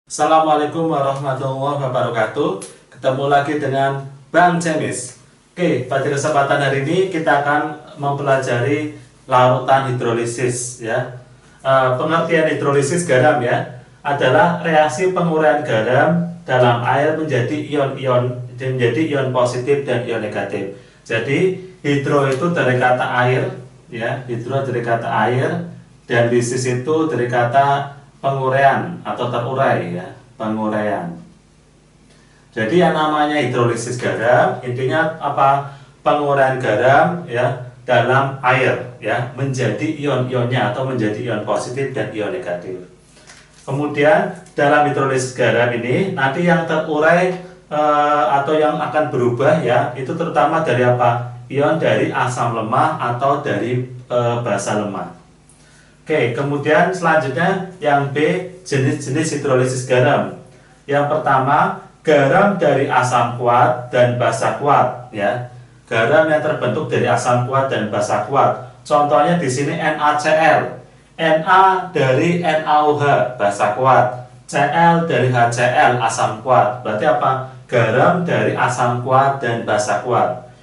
Assalamualaikum warahmatullahi wabarakatuh. Ketemu lagi dengan Bang Cemis. Oke, pada kesempatan hari ini kita akan mempelajari larutan hidrolisis ya. Pengertian hidrolisis garam ya adalah reaksi penguraian garam dalam air menjadi ion positif dan ion negatif. Jadi hidro itu dari kata air ya, hidro dari kata air dan lisis itu dari kata penguraian atau terurai ya, penguraian. Jadi yang namanya hidrolisis garam intinya apa? Penguraian garam ya dalam air ya menjadi ion-ionnya atau menjadi ion positif dan ion negatif. Kemudian dalam hidrolisis garam ini nanti yang terurai atau yang akan berubah ya itu terutama dari apa? Ion dari asam lemah atau dari basa lemah. Oke, kemudian selanjutnya yang B, jenis-jenis hidrolisis garam. Yang pertama, garam dari asam kuat dan basa kuat, ya. Garam yang terbentuk dari asam kuat dan basa kuat. Contohnya di sini NaCl. Na dari NaOH, basa kuat. Cl dari HCl, asam kuat. Berarti apa? Garam dari asam kuat dan basa kuat.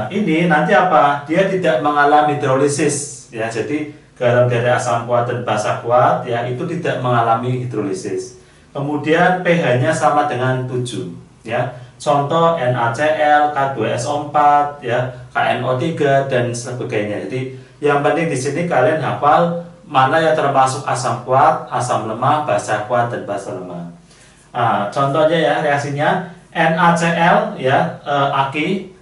Ini nanti apa? Dia tidak mengalami hidrolisis, ya. Jadi garam dari asam kuat dan basa kuat ya itu tidak mengalami hidrolisis. Kemudian pH-nya sama dengan 7 ya. Contoh NaCl, K2SO4 ya, KNO3 dan sebagainya. Jadi yang penting di sini kalian hafal mana yang termasuk asam kuat, asam lemah, basa kuat dan basa lemah. Contohnya ya reaksinya NaCl ya Aq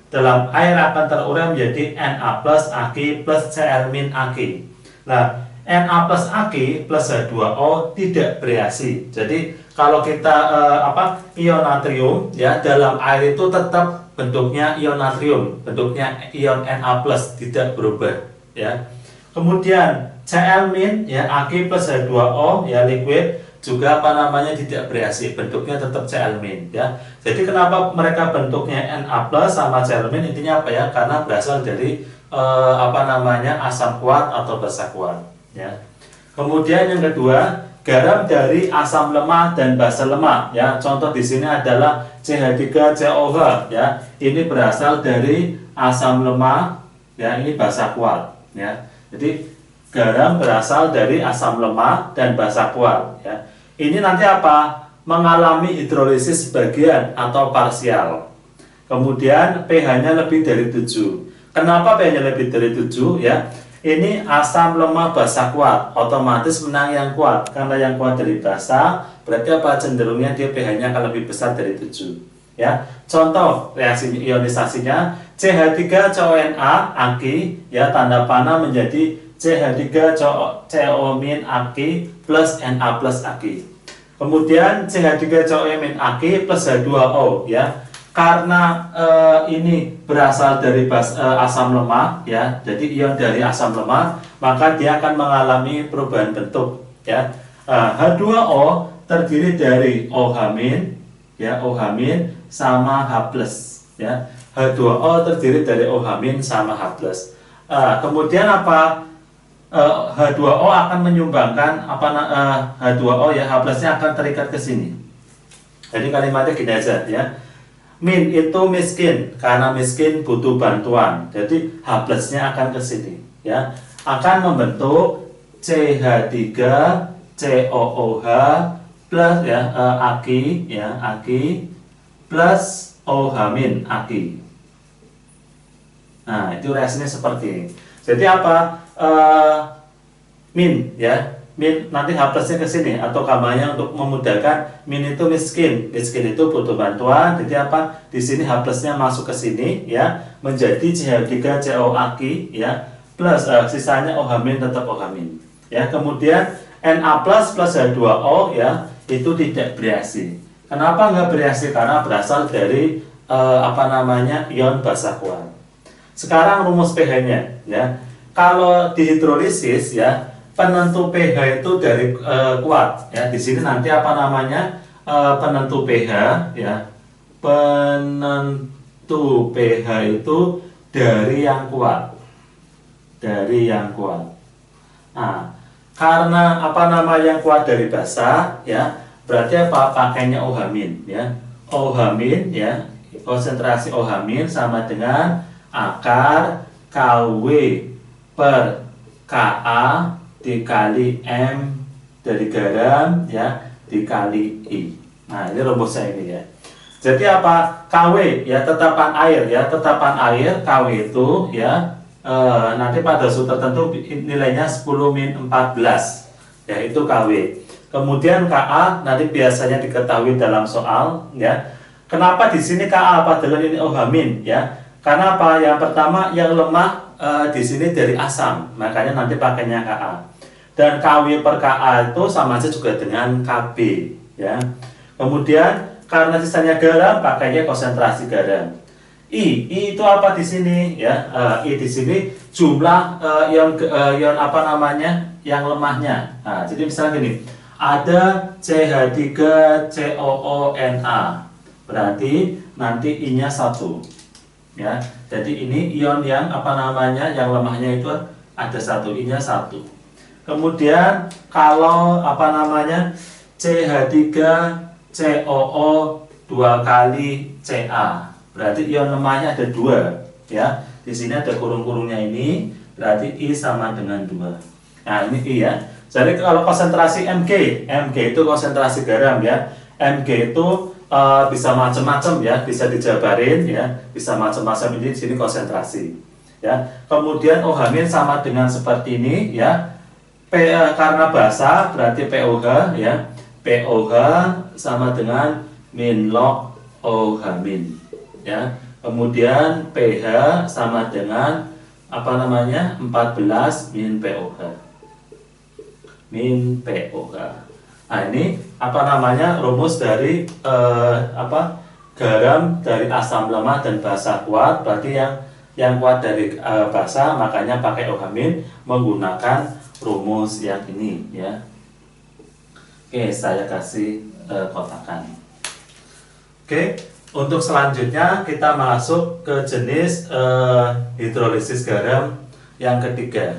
dalam air akan terurai menjadi Na plus Aq plus Cl min Aq. Nah, Na plus Aq plus H2O tidak bereaksi. Jadi kalau kita ion natrium ya dalam air itu tetap bentuknya ion natrium, bentuknya ion Na plus tidak berubah ya. Kemudian Cl min ya Aq plus H2O ya liquid juga tidak bereaksi, bentuknya tetap Cl min ya. Jadi kenapa mereka bentuknya Na plus sama Cl min intinya apa ya? Karena berasal dari asam kuat atau basa kuat ya. Kemudian yang kedua, garam dari asam lemah dan basa lemah ya. Contoh di sini adalah CH3COH ya. Ini berasal dari asam lemah ya, ini basa kuat ya. Jadi garam berasal dari asam lemah dan basa kuat ya. Ini nanti apa? Mengalami hidrolisis sebagian atau parsial. Kemudian pH-nya lebih dari 7. Kenapa pH-nya lebih dari 7 ya? Ini asam lemah basa kuat, otomatis menang yang kuat. Karena yang kuat dari basa, berarti apa? Cenderungnya dia pH-nya akan lebih besar dari 7 ya. Contoh reaksi ionisasinya CH3CONa Aq ya tanda panah menjadi CH3CO Aq plus Na plus Aq. Kemudian CH3CO Aq plus H2O ya. Karena ini berasal dari asam lemah ya, jadi ion dari asam lemah, maka dia akan mengalami perubahan bentuk ya. H2O terdiri dari OH- ya, OH- sama H+ ya. H2O terdiri dari OH- sama H+. Kemudian apa? H2O akan menyumbangkan H2O ya, H+-nya akan terikat ke sini. Jadi kalimatnya gini aja ya. Min itu miskin, karena miskin butuh bantuan. Jadi H+-nya akan ke sini ya. Akan membentuk CH3COOH plus ya Aq ya, Aq plus OH- Aq. Nah, itu reaksinya seperti ini. Jadi apa? Min ya. Min nanti H+-nya ke sini atau gambarnya untuk memudahkan min itu miskin. Miskin itu butuh bantuan. Jadi apa? Di sini H+-nya masuk ke sini ya, menjadi CH3CO Aq ya, plus sisanya OH- tetap OH- ya. Kemudian Na plus H2O ya, itu tidak bereaksi. Kenapa nggak bereaksi? Karena berasal dari ion basa kuat. Sekarang rumus pH-nya ya. Kalau dihidrolisis ya, penentu pH itu dari kuat ya. Di sini nanti penentu pH ya. Penentu pH itu dari yang kuat. Dari yang kuat. Nah, karena yang kuat dari basa ya, berarti apa? Pakainya OH min ya. OH min ya, konsentrasi OH min sama dengan akar KW per Ka dikali M dari garam ya dikali I. Nah, ini rumusnya ini ya. Jadi apa? KW ya, tetapan air ya, tetapan air KW itu ya nanti pada suhu tertentu nilainya 10 min 14 ya, itu KW. Kemudian Ka nanti biasanya diketahui dalam soal ya. Kenapa di sini Ka padahal ini OH min ya? Karena apa? Yang pertama yang lemah di sini dari asam, makanya nanti pakainya Ka. Dan KW per Ka itu sama aja juga dengan Kb ya. Kemudian karena sisanya garam, pakainya konsentrasi garam. I itu apa di sini ya? I di sini jumlah ion apa namanya yang lemahnya. Nah, jadi misalnya gini, ada CH3COONa, berarti nanti I-nya 1 ya. Jadi ini ion yang apa namanya yang lemahnya itu ada 1, I-nya 1. Kemudian kalau apa namanya CH3COO 2 kali Ca, berarti ion lemahnya ada 2 ya. Di sini ada kurung-kurungnya ini, berarti I sama dengan 2. Nah, ini I ya. Jadi kalau konsentrasi Mg itu konsentrasi garam ya. Mg itu bisa macam-macam ya, bisa dijabarin ya, bisa macam-macam, ini di sini konsentrasi ya. Kemudian OH min sama dengan seperti ini ya. Karena basah berarti POH ya. POH sama dengan min log OH min ya. Kemudian pH sama dengan apa namanya 14 min POH. Min POH. Nah, ini apa namanya rumus dari garam dari asam lemah dan basa kuat, berarti yang kuat dari basa, makanya pakai OH min menggunakan rumus yang ini ya. Oke, saya kasih kotakan. Oke, untuk selanjutnya kita masuk ke jenis hidrolisis garam yang ketiga.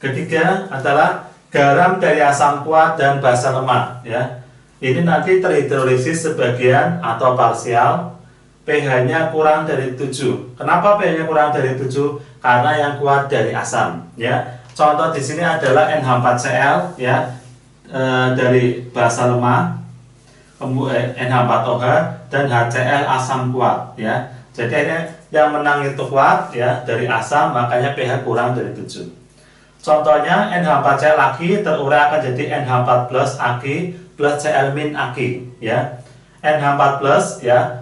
Ketiga adalah garam dari asam kuat dan basa lemah ya. Ini nanti terhidrolisis sebagian atau parsial, pH-nya kurang dari 7. Kenapa pH-nya kurang dari 7? Karena yang kuat dari asam ya. Contoh di sini adalah NH4Cl ya, dari basa lemah, NH4OH dan HCl asam kuat ya. Jadi ini yang menang itu kuat ya dari asam, makanya pH kurang dari 7. Contohnya NH4Cl Ag terurai akan jadi NH4 plus Ag plus Cl min Ag ya. NH4 plus ya,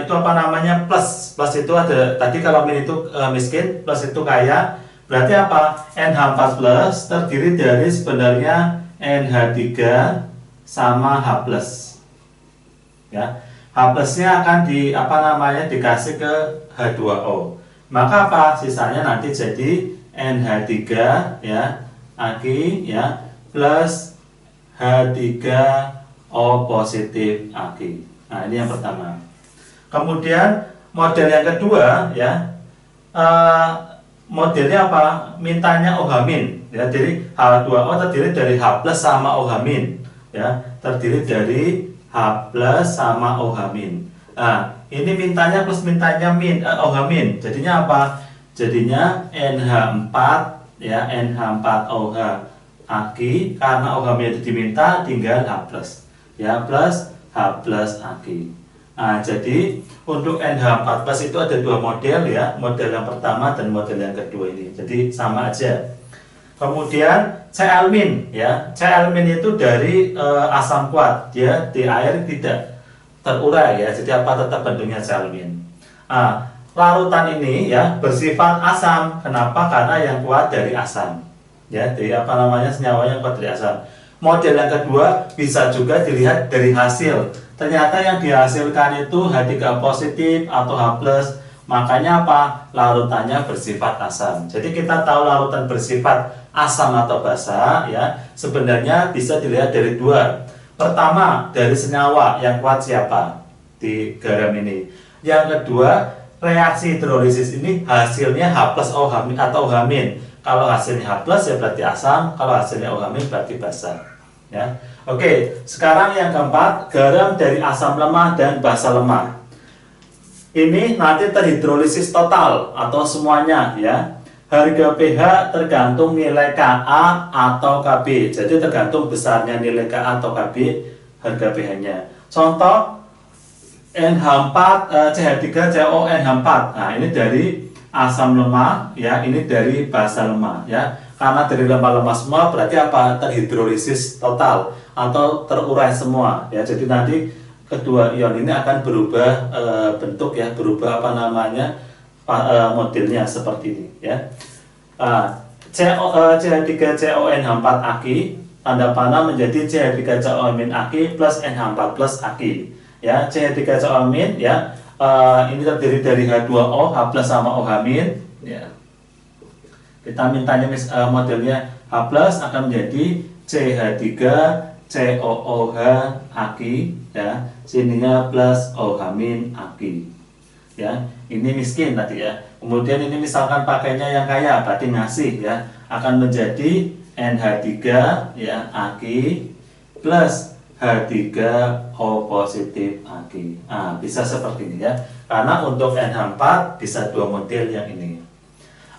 itu apa namanya plus itu ada tadi, kalau min itu miskin, plus itu kaya. Berarti apa? NH4 plus terdiri dari sebenarnya NH3 sama H plus ya. H plusnya akan dikasih ke H2O, maka apa? Sisanya nanti jadi NH3 ya Ag ya plus H3O positif Ag. Nah, ini yang pertama. Kemudian model yang kedua ya, modelnya apa? Mintanya OH min ya. Jadi H2O terdiri dari H plus sama OH min ya, terdiri dari H plus sama OH min. Nah, ini mintanya plus mintanya OH min. Jadinya apa? Jadinya NH4 ya, NH4OH Ag, karena OH min itu diminta, tinggal H plus ya, plus H plus Ag. Nah, jadi untuk NH4 plus itu ada 2 model ya, model yang pertama dan model yang kedua ini. Jadi sama aja. Kemudian Cl min ya, Cl min itu dari asam kuat, dia di air tidak terurai ya. Jadi apa? Tetap bentuknya Cl min. Nah, larutan ini ya bersifat asam. Kenapa? Karena yang kuat dari asam ya, dari apa namanya senyawa yang kuat dari asam. Model yang kedua bisa juga dilihat dari hasil. Ternyata yang dihasilkan itu H3 positif atau H plus, makanya apa? Larutannya bersifat asam. Jadi kita tahu larutan bersifat asam atau basa ya, sebenarnya bisa dilihat dari 2. Pertama, dari senyawa yang kuat siapa di garam ini. Yang kedua, reaksi hidrolisis ini hasilnya H plus OH atau OH min. Kalau hasilnya H plus ya berarti asam, kalau hasilnya OH min berarti basa ya. Oke, sekarang yang keempat, garam dari asam lemah dan basa lemah. Ini nanti terhidrolisis total atau semuanya ya. Harga pH tergantung nilai Ka atau Kb. Jadi tergantung besarnya nilai Ka atau Kb, harga pH-nya. Contoh NH4 CH3COO NH4. Nah, ini dari asam lemah ya, ini dari basa lemah ya. Karena dari lemah-lemah semua berarti apa? Terhidrolisis total atau terurai semua ya. Jadi nanti kedua ion ini akan berubah bentuk ya, berubah apa namanya modelnya seperti ini ya. CH3CONH4 aki tanda panah menjadi CH3COMin aki plus NH4 plus aki ya. CH3COmin ya, ini terdiri dari H2O, H plus sama OH min ya. Kita mintanya modelnya H plus akan menjadi CH3COOH aki ya, sininya plus OH min aki ya. Ini miskin tadi ya. Kemudian ini misalkan pakainya yang kaya, berarti ngasih ya, akan menjadi NH3 ya aki plus H3O positif aki. Nah, bisa seperti ini ya. Karena untuk NH4 bisa dua model yang ini.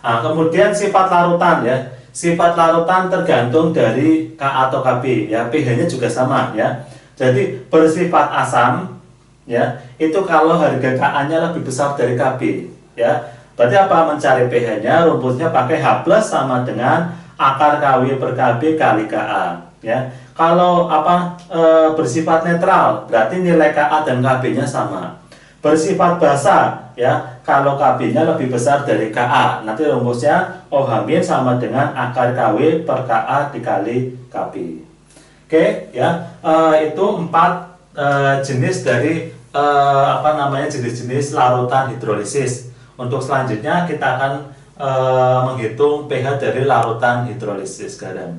Nah, kemudian sifat larutan ya. Sifat larutan tergantung dari Ka atau Kb ya. pH-nya juga sama ya. Jadi bersifat asam ya, itu kalau harga Ka-nya lebih besar dari Kb ya. Berarti apa? Mencari pH-nya, rumputnya pakai H plus sama dengan akar Kw per Kb kali Ka ya. Kalau bersifat netral, berarti nilai Ka dan Kb-nya sama. Bersifat basa ya, kalau Kb-nya lebih besar dari Ka, nanti rumusnya OH min sama dengan akar Kw per Ka dikali Kb. Oke ya, itu 4 jenis dari jenis-jenis larutan hidrolisis. Untuk selanjutnya kita akan menghitung pH dari larutan hidrolisis garam.